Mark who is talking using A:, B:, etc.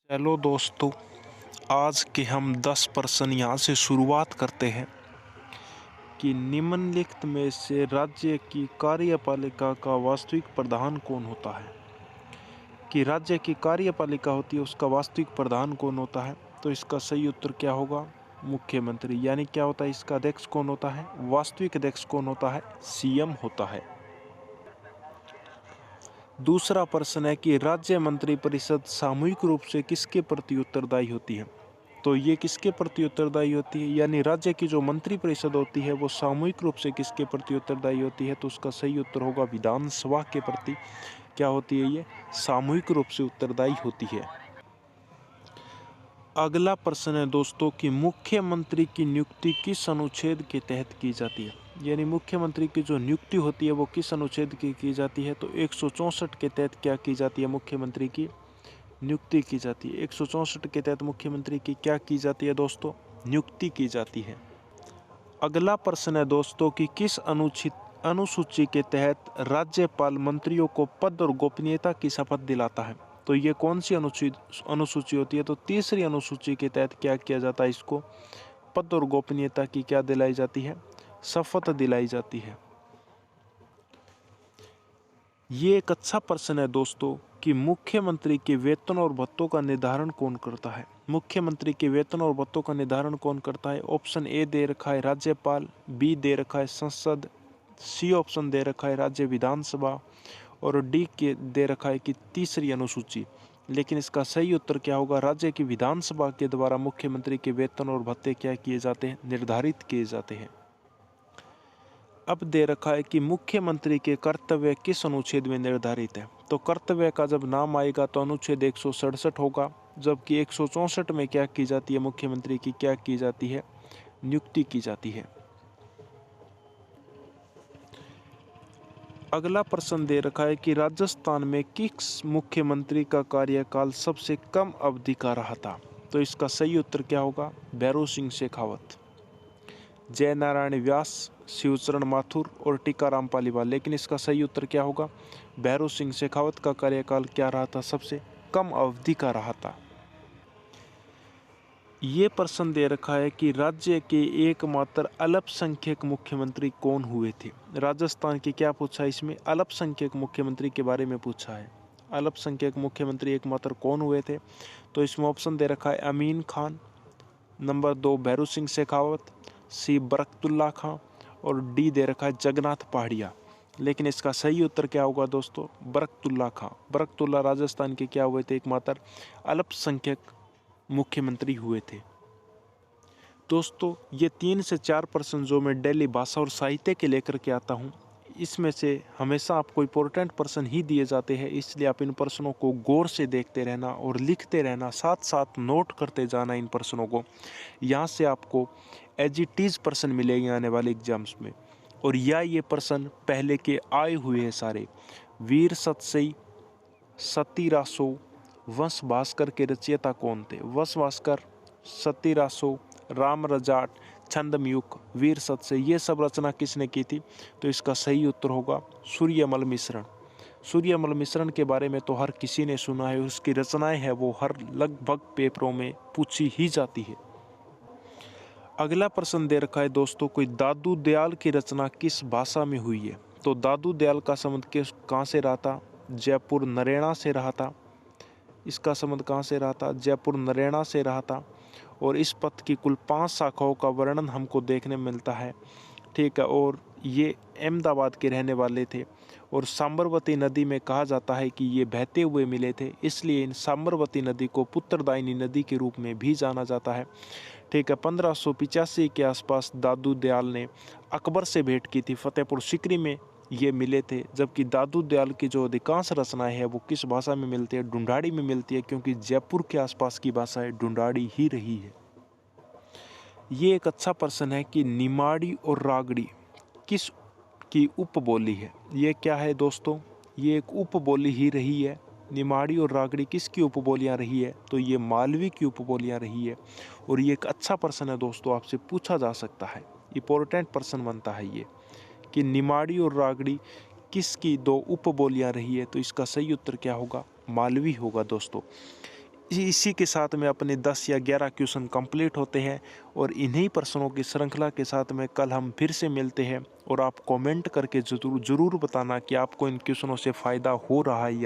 A: चलो दोस्तों, आज के हम 10 प्रश्न यहाँ से शुरुआत करते हैं कि निम्नलिखित में से राज्य की कार्यपालिका का वास्तविक प्रधान कौन होता है। कि राज्य की कार्यपालिका होती है उसका वास्तविक प्रधान कौन होता है। तो इसका सही उत्तर क्या होगा? मुख्यमंत्री। यानी क्या होता है, इसका अध्यक्ष कौन होता है? वास्तविक अध्यक्ष कौन होता है? सीएम होता है। दूसरा प्रश्न है कि राज्य मंत्रिपरिषद सामूहिक रूप से किसके प्रति उत्तरदायी होती है। तो ये किसके प्रति उत्तरदायी होती है, यानी राज्य की जो मंत्रिपरिषद होती है वो सामूहिक रूप से किसके प्रति उत्तरदायी होती है। तो उसका सही उत्तर होगा विधानसभा के प्रति क्या होती है, ये सामूहिक रूप से उत्तरदायी होती है। अगला प्रश्न है दोस्तों कि मुख्यमंत्री की नियुक्ति किस अनुच्छेद के तहत की जाती है। यानी मुख्यमंत्री की जो नियुक्ति होती है वो किस अनुच्छेद की जाती है। तो 164 के तहत क्या की जाती है, मुख्यमंत्री की नियुक्ति की जाती है। 164 के तहत मुख्यमंत्री की क्या की जाती है दोस्तों, नियुक्ति की जाती है। अगला प्रश्न है दोस्तों कि किस अनुसूची के तहत राज्यपाल मंत्रियों को पद और गोपनीयता की शपथ दिलाता है। तो ये कौन सी अनुसूची होती है। तो तीसरी अनुसूची के तहत क्या किया जाता है, इसको पद और गोपनीयता की क्या दिलाई जाती है, शपथ दिलाई जाती है। ये एक अच्छा प्रश्न है दोस्तों कि मुख्यमंत्री के वेतन और भत्तों का निर्धारण कौन करता है। मुख्यमंत्री के वेतन और भत्तों का निर्धारण कौन करता है। ऑप्शन ए दे रखा है राज्यपाल, बी दे रखा है संसद, सी ऑप्शन दे रखा है राज्य विधानसभा और डी के दे रखा है कि तीसरी अनुसूची। लेकिन इसका सही उत्तर क्या होगा, राज्य की विधानसभा के द्वारा मुख्यमंत्री के वेतन और भत्ते क्या किए जाते हैं, निर्धारित किए जाते हैं। अब दे रखा है कि मुख्यमंत्री के कर्तव्य किस अनुच्छेद में निर्धारित है। तो कर्तव्य का जब नाम आएगा तो अनुच्छेद 167 होगा, जबकि 164 में क्या की जाती है, मुख्यमंत्री की क्या की जाती है, नियुक्ति की जाती है। अगला प्रश्न दे रखा है कि राजस्थान में किस मुख्यमंत्री का कार्यकाल सबसे कम अवधि का रहा था। तो इसका सही उत्तर क्या होगा, भैरों सिंह शेखावत, जय नारायण व्यास, शिवचरण माथुर और टीकाराम पालीवाल। लेकिन इसका सही उत्तर क्या होगा, भैरों सिंह शेखावत का कार्यकाल क्या रहा था, सबसे कम अवधि का रहा था। ये प्रश्न दे रखा है कि राज्य के एकमात्र अल्पसंख्यक मुख्यमंत्री कौन हुए थे। राजस्थान की क्या पूछा है, इसमें अल्पसंख्यक मुख्यमंत्री के बारे में पूछा है। अल्पसंख्यक मुख्यमंत्री एकमात्र कौन हुए थे। तो इसमें ऑप्शन दे रखा है अमीन खान, नंबर 2 भैरू सिंह शेखावत, सी बरकतुल्ला खां और डी दे रखा है जगन्नाथ पहाड़िया। लेकिन इसका सही उत्तर क्या होगा दोस्तों, बरकतुल्ला खां। बरकतुल्ला राजस्थान के क्या हुए थे, एकमात्र अल्पसंख्यक मुख्यमंत्री हुए थे। दोस्तों ये 3 से 4 प्रश्न जो मैं डेली भाषा और साहित्य के लेकर के आता हूँ, इसमें से हमेशा आपको इम्पोर्टेंट प्रश्न ही दिए जाते हैं, इसलिए आप इन प्रश्नों को गौर से देखते रहना और लिखते रहना, साथ साथ नोट करते जाना इन प्रश्नों को। यहाँ से आपको एज इट इज़ प्रश्न मिलेंगे आने वाले एग्जाम्स में। और ये प्रश्न पहले के आए हुए हैं सारे। वीर सतसई, सती रासो, वंश भास्कर के रचयिता कौन थे। वंश भास्कर, सती रासो, राम रजाट, छंदमयुग, वीर सतसई, ये सब रचना किसने की थी। तो इसका सही उत्तर होगा सूर्यमल मिश्रण। सूर्यमल मिश्रण के बारे में तो हर किसी ने सुना है, उसकी रचनाएं हैं वो हर लगभग पेपरों में पूछी ही जाती है। अगला प्रश्न दे रखा है दोस्तों, कोई दादू दयाल की रचना किस भाषा में हुई है। तो दादू दयाल का संबंध कहाँ से रहा था, जयपुर नरेणा से रहा था। इसका संबंध कहाँ से रहा था, जयपुर नरेणा से रहा था। और इस पथ की कुल 5 शाखाओं का वर्णन हमको देखने में मिलता है, ठीक है। और ये अहमदाबाद के रहने वाले थे और साबरमती नदी में कहा जाता है कि ये बहते हुए मिले थे, इसलिए इन साबरमती नदी को पुत्रदायिनी नदी के रूप में भी जाना जाता है, ठीक है। 1585 के आसपास दादू दयाल ने अकबर से भेंट की थी, फतेहपुर सिकरी में ये मिले थे। जबकि दादू दयाल की जो अधिकांश रचनाएं हैं वो किस भाषा में मिलती है, ढूंढाड़ी में मिलती है, क्योंकि जयपुर के आसपास की भाषा ढूंढाड़ी ही रही है। ये एक अच्छा प्रश्न है कि निमाड़ी और रागड़ी किस की उपबोली है। ये क्या है दोस्तों, ये एक उपबोली ही रही है। निमाड़ी और रागड़ी किसकी उपबोलियाँ रही है। तो ये मालवी की उपबोलियाँ रही है। और ये एक अच्छा प्रश्न है दोस्तों, आपसे पूछा जा सकता है, इंपॉर्टेंट प्रश्न बनता है ये कि निमाड़ी और रागड़ी किसकी 2 उपबोलियाँ रही है। तो इसका सही उत्तर क्या होगा, मालवी होगा दोस्तों। इसी के साथ में अपने 10 या 11 क्वेश्चन कंप्लीट होते हैं और इन्हीं प्रश्नों की श्रृंखला के साथ में कल हम फिर से मिलते हैं और आप कमेंट करके ज़रूर बताना कि आपको इन क्वेश्चनों से फ़ायदा हो रहा है या